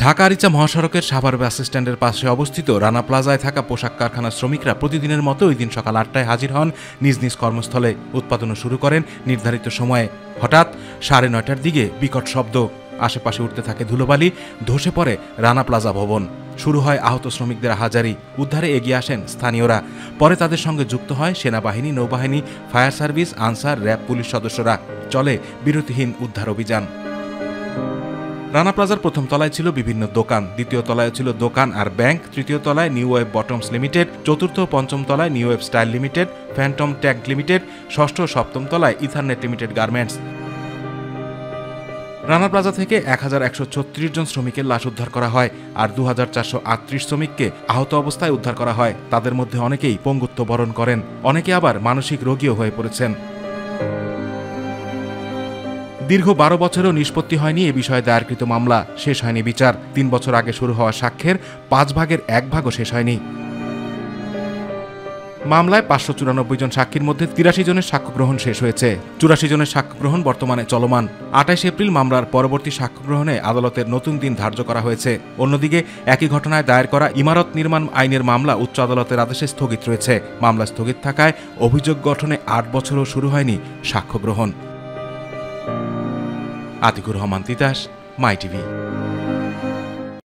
ঢাকা আরিচা মহাসড়কের সাভার বাস স্ট্যান্ডের পাশে অবস্থিত রানা প্লাজায় থাকা পোশাক কারখানার শ্রমিকরা প্রতিদিনের মতো ওই দিন সকাল ৮টায় হাজির হন নিজ নিজ কর্মস্থলে। উৎপাদনও শুরু করেন নির্ধারিত সময়ে। হঠাৎ ৯:৩০টার দিকে বিকট শব্দ, আশেপাশে উঠতে থাকে ধুলোবালি, ধসে পড়ে রানা প্লাজা ভবন। শুরু হয় আহত শ্রমিকদের হাজারি। উদ্ধারে এগিয়ে আসেন স্থানীয়রা। পরে তাদের সঙ্গে যুক্ত হয় সেনাবাহিনী, নৌবাহিনী, fire service, answer, RAB, police সদস্যরা। চলে বিরতিহীন উদ্ধার অভিযান। রানা প্লাজার প্রথম তলায় ছিল বিভিন্ন দোকান, দ্বিতীয় তলায় ছিল দোকান আর ব্যাংক, তৃতীয় তলায় নিউ ওয়েব বটমস লিমিটেড, চতুর্থ ও পঞ্চম তলায় new web style limited, Phantom tag limited, ষষ্ঠ ও সপ্তম তলায় ethernet limited garments. Rana plaza থেকে ১১৩৬ জন শ্রমিকের লাশ উদ্ধার করা হয় আর ২৪৩৮ শ্রমিককে আহত অবস্থায় উদ্ধার করা হয়। তাদের মধ্যে অনেকেই পঙ্গুত্ব বরণ করেন, অনেকে আবার মানসিক রোগীও হয়ে পড়েছেন। দীর্ঘ ১২ বছরেও নিষ্পত্তি হয়নি এ বিষয়ে দায়েরকৃত মামলা, শেষ হয়নি বিচার। ৩ বছর আগে শুরু হওয়া সাক্ষ্যের ৫ ভাগের ১ ভাগও শেষ হয়নি। মামলায় ৫৯৪ জন সাক্ষীর মধ্যে ৮৩ জনের সাক্ষ্য গ্রহণ শেষ হয়েছে। ৮৪ জনের সাক্ষ্য গ্রহণ বর্তমানে চলমান। ২৮ এপ্রিল মামলার পরবর্তী সাক্ষ্য গ্রহণে আদালতের নতুন দিন ধার্য করা হয়েছে। অন্যদিকে একই ঘটনায় দায়ের করা ইমারত নির্মাণ আইনের মামলা উচ্চ আদালতের আদেশে স্থগিত রয়েছে। মামলা স্থগিত থাকায় অভিযোগ গঠনে ৮ বছরও শুরু হয়নি সাক্ষ্য গ্রহণ। আতিকুর রহমান তিতাস, মাই টিভি।